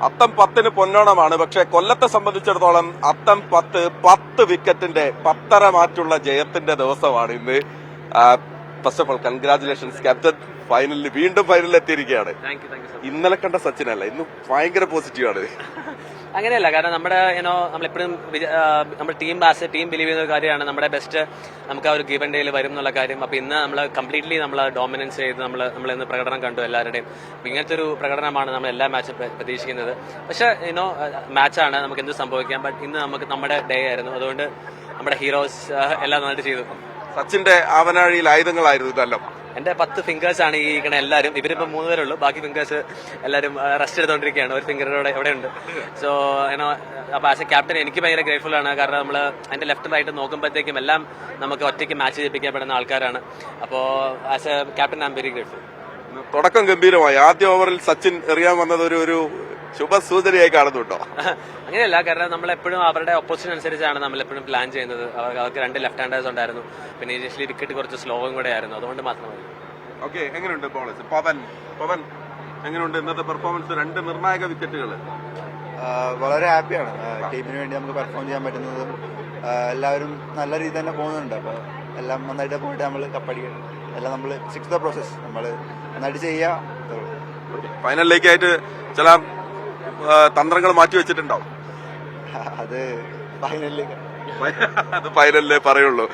അത്തം 10-ന് പൊന്നോണമാണ്. പക്ഷെ കൊല്ലത്തെ സംബന്ധിച്ചിടത്തോളം അത്തം 10 വിക്കറ്റിന്റെ 10.5 മാറ്റുള്ള ജയത്തിന്റെ ദിവസമാണ് ഇന്ന്. First of all congratulations captain. വീണ്ടും ഫൈനലിൽ എത്തിയിരിക്കുകയാണ്. ഇന്നലെ കണ്ട സച്ചിനല്ല, ഇന്ന് ഭയങ്കര പോസിറ്റീവാണ്. അങ്ങനെയല്ല, കാരണം നമ്മളെപ്പോഴും നമ്മുടെ ടീം ബിലീവ് ചെയ്യുന്ന ഒരു കാര്യമാണ് നമ്മുടെ ബെസ്റ്റ് നമുക്ക് ആ ഒരു ഗിവൻ ഡേയിൽ വരും എന്നുള്ള കാര്യം. അപ്പൊ ഇന്ന് നമ്മൾ കംപ്ലീറ്റ്ലി നമ്മൾ ഡോമിനൻസ് ചെയ്ത് നമ്മൾ ഇന്ന് പ്രകടനം കണ്ടു എല്ലാവരുടെയും. ഇങ്ങനത്തെ ഒരു പ്രകടനമാണ് നമ്മൾ എല്ലാ മാച്ചും പ്രതീക്ഷിക്കുന്നത്. പക്ഷെ മാച്ചാണ്, നമുക്ക് എന്ത് സംഭവിക്കാം. ബട്ട് ഇന്ന് നമുക്ക് നമ്മുടെ ഡേ ആയിരുന്നു, അതുകൊണ്ട് നമ്മുടെ ഹീറോസ് എല്ലാം നന്നായിട്ട് ചെയ്തു. സച്ചിന്റെ ആവനാഴിയിൽ ആയുധങ്ങളായിരുന്നു ഇതെല്ലാം. എന്റെ 10 ഫിംഗേഴ്സ് ആണ് ഈ എല്ലാവരും. ഇവരിപ്പോ 3 പേരുള്ളൂ, ബാക്കി ഫിംഗേഴ്സ് എല്ലാവരും റെസ്റ്റ് എടുത്തോണ്ടിരിക്കുകയാണ്. ഒരു ഫിംഗർ എവിടെ ഉണ്ട്. സോ അപ്പൊ ആസ് എ ക്യാപ്റ്റൻ എനിക്ക് ഭയങ്കര ഗ്രേറ്റ്ഫുൾ ആണ്. കാരണം നമ്മൾ അതിന്റെ ലെഫ്റ്റ് റൈറ്റ് നോക്കുമ്പോഴത്തേക്കും എല്ലാം നമുക്ക് ഒറ്റയ്ക്ക് മാച്ച് ചെയ്യിപ്പിക്കപ്പെടുന്ന ആൾക്കാരാണ്. അപ്പോ as A captain I am very grateful. തുടക്കം ഗംഭീരമായി. ആദ്യ ഓവറിൽ സച്ചിൻ എറിയാൻ വന്നത് ഒരു ശുഭസൂചനയായി കാണുന്നുണ്ടോ? അങ്ങനെയല്ല, കാരണം നമ്മളെപ്പോഴും അവരുടെ ഒപ്പോസിഷൻ അനുസരിച്ചാണ് നമ്മളെപ്പോഴും പ്ലാൻ ചെയ്യുന്നത്. അവർക്ക് 2 ലെഫ്റ്റ് ഹാൻഡേഴ്സ് ഉണ്ടായിരുന്നു, പിന്നെ ഇനീഷ്യലി വിക്കറ്റ് കുറച്ച് സ്ലോവും കൂടെ ആയിരുന്നു, അതുകൊണ്ട് മാത്രമല്ല. ഓക്കെ, എങ്ങനെയുണ്ട് ബോളേഴ്സ്? പവൻ എങ്ങനെയുണ്ട് ഇന്നത്തെ പെർഫോമൻസ്? 2 നിർണായക വിക്കറ്റുകൾ. വളരെ ഹാപ്പിയാണ്. ടീമിന് വേണ്ടി നമുക്ക് പെർഫോം ചെയ്യാൻ പറ്റുന്നതും എല്ലാവരും നല്ല രീതിയിൽ തന്നെ പോകുന്നുണ്ട്. അപ്പോൾ എല്ലാം നന്നായിട്ട് പോയിട്ട് നമ്മൾ കപ്പടിക്കണം. എല്ലാം നമ്മൾ 6th പ്രോസസ് നമ്മൾ നന്നായിട്ട് ചെയ്യുക. ഫൈനലിലേക്കായിട്ട് ചില തന്ത്രങ്ങൾ മാറ്റിവെച്ചിട്ടുണ്ടാവും. അത് ഫൈനലിലേ പറയുള്ളൂ.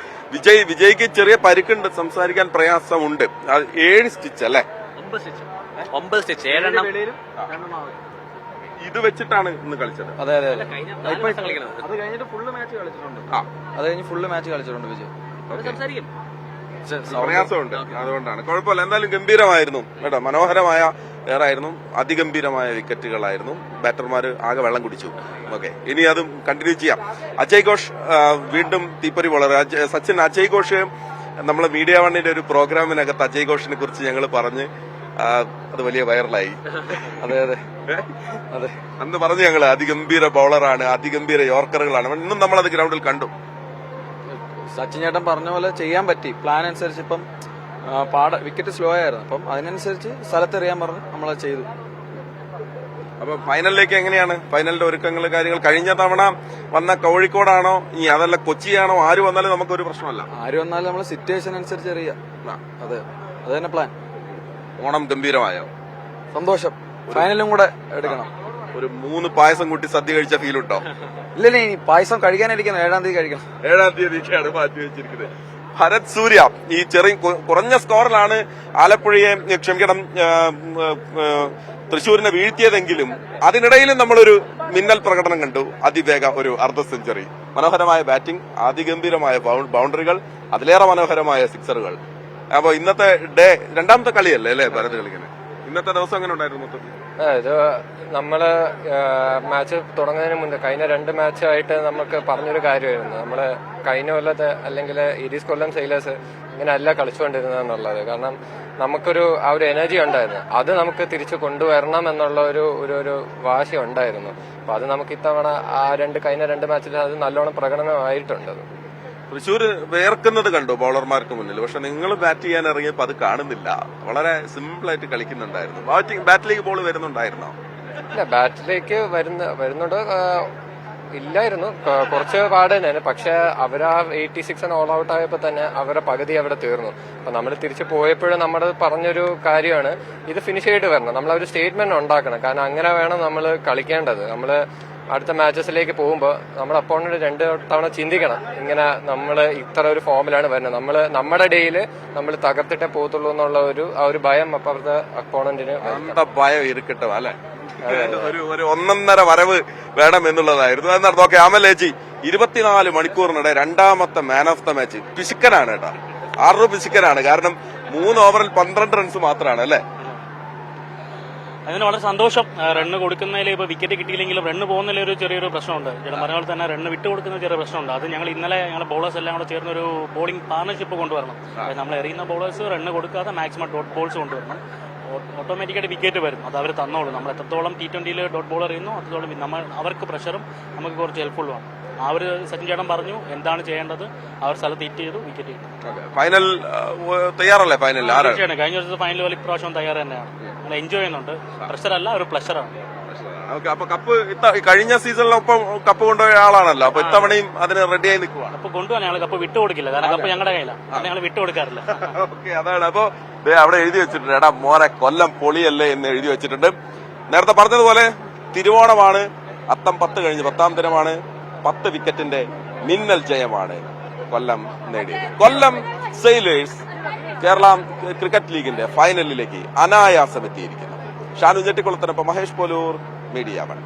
വിജയ്ക്ക് ചെറിയ പരിക്കുണ്ട്, സംസാരിക്കാൻ പ്രയാസമുണ്ട്. 7 സ്റ്റിച്ച് അല്ലേ? 9 സ്റ്റിച്ച് 7 ഇത് വെച്ചിട്ടാണ് ഇന്ന് കളിച്ചത്. അതെ അതെ അതെ. അത് കഴിഞ്ഞിട്ട് ഫുള്ള് മാച്ച് കളിച്ചിട്ടുണ്ട്. വിജയ്. പ്രയാസമുണ്ട്, അതുകൊണ്ടാണ്. കുഴപ്പമില്ല, എന്തായാലും ഗംഭീരമായിരുന്നു കേട്ടോ. മനോഹരമായ ഏറായിരുന്നു, അതിഗംഭീരമായ വിക്കറ്റുകളായിരുന്നു. ബാറ്റർമാർ ആകെ വെള്ളം കുടിച്ചു. ഓക്കെ, ഇനി അതും കണ്ടിന്യൂ ചെയ്യാം. അജയ് ഘോഷ് വീണ്ടും തീപ്പൊരി ബോളർ. സച്ചിൻ, അജയ് ഘോഷ് നമ്മളെ മീഡിയ വണ്ണിന്റെ ഒരു പ്രോഗ്രാമിനകത്ത് അജയ് ഘോഷിനെ കുറിച്ച് ഞങ്ങൾ പറഞ്ഞ് അത് വലിയ വൈറലായി. അതെ അതെ അതെ. അന്ന് പറഞ്ഞു ഞങ്ങള് അതിഗംഭീര ബൗളറാണ്, അതിഗംഭീര യോർക്കറുകളാണ്. ഇന്നും നമ്മളത് ഗ്രൗണ്ടിൽ കണ്ടു. സച്ചിൻ ചേട്ടൻ പറഞ്ഞ പോലെ ചെയ്യാൻ പറ്റി. പ്ലാൻ അനുസരിച്ച് ഇപ്പം വിക്കറ്റ് സ്ലോ ആയിരുന്നു, അപ്പം അതിനനുസരിച്ച് സ്ഥലത്തെറിയാൻ പറഞ്ഞ് നമ്മളത് ചെയ്തു. അപ്പൊ ഫൈനലിലേക്ക് എങ്ങനെയാണ് ഫൈനലിന്റെ ഒരുക്കങ്ങൾ, കാര്യങ്ങൾ? കഴിഞ്ഞ തവണ വന്ന കോഴിക്കോടാണോ ഇനി അതല്ല കൊച്ചിയാണോ? ആര് വന്നാലും നമുക്കൊരു പ്രശ്നമല്ല. ആര് വന്നാലും നമ്മൾ സിറ്റുവേഷൻ അനുസരിച്ച് എറിയാം. അതെ, അത് തന്നെ പ്ലാൻ. ഓണം ഗംഭീരമായോ? സന്തോഷം. ഫൈനലും കൂടെ എടുക്കണം. ഒരു 3 പായസം കൂട്ടി സദ്യ കഴിച്ച ഫീൽ ഉണ്ടോ? ഇല്ല, ഇനി പായസം കഴിക്കാനിരിക്കണം. 7-ാം തീയതി കഴിക്കണം. 7-ാം തീയതിക്കാണ് മാറ്റി വെച്ചിരിക്കുന്നത്. ഭരത് സൂര്യ ഈ കുറഞ്ഞ സ്കോറിലാണ് ആലപ്പുഴയെ തൃശ്ശൂരിനെ വീഴ്ത്തിയതെങ്കിലും അതിനിടയിലും നമ്മളൊരു മിന്നൽ പ്രകടനം കണ്ടു. അതിവേഗ ഒരു അർദ്ധ സെഞ്ചുറി, മനോഹരമായ ബാറ്റിംഗ്, അതിഗംഭീരമായ ബൗണ്ടറികൾ, അതിലേറെ മനോഹരമായ സിക്സറുകൾ. അപ്പൊ ഇന്നത്തെ ഡേ 2ാമത്തെ കളിയല്ലേ അല്ലേ ഭരത് കളിക്കുന്നത്? ഇന്നത്തെ ദിവസം എങ്ങനെ ഉണ്ടായിരുന്നു മൊത്തത്തിൽ? ഇത് നമ്മള് മാച്ച് തുടങ്ങുന്നതിന് മുന്നേ കഴിഞ്ഞ 2 മാച്ചായിട്ട് നമുക്ക് പറഞ്ഞൊരു കാര്യമായിരുന്നു. നമ്മള് കഴിഞ്ഞ കൊല്ലത്തെ അല്ലെങ്കിൽ ഇരീസ് കൊല്ലം സെയിലേഴ്സ് ഇങ്ങനെയല്ല കളിച്ചുകൊണ്ടിരുന്നത് എന്നുള്ളത്. കാരണം നമുക്കൊരു ആ ഒരു എനർജി ഉണ്ടായിരുന്നു, അത് നമുക്ക് തിരിച്ചു കൊണ്ടുവരണം എന്നുള്ള ഒരു വാശി ഉണ്ടായിരുന്നു. അപ്പൊ അത് നമുക്ക് ഇത്തവണ കഴിഞ്ഞ 2 മാച്ചിൽ അത് നല്ലോണം പ്രകടനമായിട്ടുണ്ട്. തൃശ്ശൂര് വേർക്കുന്നത് കണ്ടു ബൗളർമാർക്ക് മുന്നിൽ. പക്ഷെ നിങ്ങൾ ബാറ്റ് ചെയ്യാൻ ഇറങ്ങിയപ്പോ അത് കാണുന്നില്ല. വളരെ സിമ്പിൾ ആയിട്ട് കളിക്കുന്നുണ്ടായിരുന്നു. ബാറ്റിലേക്ക് ബോൾ വരുന്നുണ്ടായിരുന്നോ? ഇല്ല, ബാറ്റിലേക്ക് വരുന്നുണ്ട് ഇല്ലായിരുന്നു. കുറച്ച് പാട് തന്നെയാണ്. പക്ഷെ അവർ ആ 86 ഓൾ ഔട്ട് ആയപ്പോ തന്നെ അവരുടെ പകുതി അവിടെ തീർന്നു. അപ്പൊ നമ്മൾ തിരിച്ചു പോയപ്പോഴും നമ്മൾ പറഞ്ഞൊരു കാര്യമാണ്, ഇത് ഫിനിഷ് ചെയ്തിട്ട് വരണം. നമ്മളൊരു സ്റ്റേറ്റ്മെന്റ് ഉണ്ടാക്കണം. കാരണം അങ്ങനെ വേണം നമ്മൾ കളിക്കേണ്ടത്. നമ്മള് അടുത്ത മാച്ചസിലേക്ക് പോകുമ്പോൾ നമ്മുടെ അപ്പോണന്റ് 2 തവണ ചിന്തിക്കണം. ഇങ്ങനെ നമ്മൾ ഇത്ര ഒരു ഫോമിലാണ് വരുന്നത്, നമ്മുടെ ഡേയിൽ നമ്മൾ തകർത്തിട്ടേ പോകത്തുള്ളൂ എന്നുള്ള ഒരു ഭയം അപ്പുറത്തെ അപ്പോണന്റിന് ഭയം ഇരിക്കട്ടെ അല്ലെ. ഒരു 1.5 വരവ് വേണം എന്നുള്ളതായിരുന്നു. എന്നാണ് നോക്കെ അമലേജി 24 മണിക്കൂറിനിടെ 2ാമത്തെ മാൻ ഓഫ് ദ മാച്ച്. പിശുക്കനാണ് കേട്ടോ, 6 പിശുക്കനാണ്. കാരണം 3 ഓവറിൽ 12 റൺസ് മാത്രമാണ് അല്ലെ. അതിന് വളരെ സന്തോഷം. റണ്ണ് കൊടുക്കുന്നതിൽ ഇപ്പോൾ വിക്കറ്റ് കിട്ടിയില്ലെങ്കിലും റണ്ണ് പോകുന്നതിൽ ഒരു ചെറിയൊരു പ്രശ്നമുണ്ട്. ചേട്ടൻ പറഞ്ഞ പോലെ തന്നെ റണ്ണ് വിട്ട് കൊടുക്കുന്ന ചെറിയ പ്രശ്നമുണ്ട്. അത് ഞങ്ങൾ ഇന്നലെ ഞങ്ങളുടെ ബോളേഴ്സ് എല്ലാം കൂടെ ചേർന്നൊരു ബോളിംഗ് പാർട്ണർഷിപ്പ് കൊണ്ടുവരണം. നമ്മൾ എറിയുന്ന ബോളേഴ്സ് റണ്ണ് കൊടുക്കാതെ മാക്സിമം ഡോട്ട് ബോൾസ് കൊണ്ടുവരണം. ഓട്ടോമാറ്റിക്കായിട്ട് വിക്കറ്റ് വരും, അത് അവർ തന്നോളൂ. നമ്മൾ എത്രത്തോളം T20 ഡോട്ട് ബോൾ എറിയുന്നു അത്രത്തോളം അവർക്ക് പ്രഷറും നമുക്ക് കുറച്ച് ഹെൽപ്ഫുള്ളുമാണ്. ആ ഒരു സച്ചിൻ ചേട്ടൻ പറഞ്ഞു എന്താണ് ചെയ്യേണ്ടത്, അവർ സ്ഥലത്ത് ഹിറ്റ് ചെയ്തു, വിക്കറ്റ് ചെയ്തു. ഫൈനൽ തയ്യാറല്ലേ? ഫൈനൽ കഴിഞ്ഞ വർഷത്തെ ഫൈനൽ പോലെ ഇപ്രാവശ്യം തയ്യാറ് തന്നെയാണ്. നമ്മൾ എൻജോയ് ചെയ്യുന്നുണ്ട്. പ്രഷറല്ല, ഒരു പ്ലഷറാണ്. ഓക്കെ. അപ്പൊ കപ്പ് കഴിഞ്ഞ സീസണിലൊപ്പം കപ്പ് കൊണ്ടുപോയ ആളാണല്ലോ, അപ്പൊ ഇത്തവണയും അതിന് റെഡിയായി നിൽക്കുവാണ്. കപ്പ് കൊണ്ടുപോകാൻ ഞങ്ങൾ കപ്പ് വിട്ടുകൊടുക്കില്ല, കാരണം കപ്പ് ഞങ്ങളുടെ കയ്യിലാണ്, ഞങ്ങൾ വിട്ടുകൊടുക്കാറില്ല. ഓക്കെ, അതാണ്. അപ്പൊ അവിടെ എഴുതി വെച്ചിട്ടുണ്ട്, എടാ മോനെ കൊല്ലം പൊളിയല്ലേ എന്ന് എഴുതി വെച്ചിട്ടുണ്ട്. നേരത്തെ പറഞ്ഞതുപോലെ തിരുവോണമാണ്, അത്തം 10 കഴിഞ്ഞ് 10ാം ദിനമാണ്. 10 വിക്കറ്റിന്റെ മിന്നൽ ജയമാണ് കൊല്ലം നേടിയത്. കൊല്ലം സെയിലേഴ്സ് കേരള ക്രിക്കറ്റ് ലീഗിന്റെ ഫൈനലിലേക്ക് അനായാസം എത്തിയിരിക്കുന്നു. ഷാനു ഞെട്ടിക്കുളത്തിനൊപ്പം മഹേഷ് പോലൂർ, മീഡിയ 1.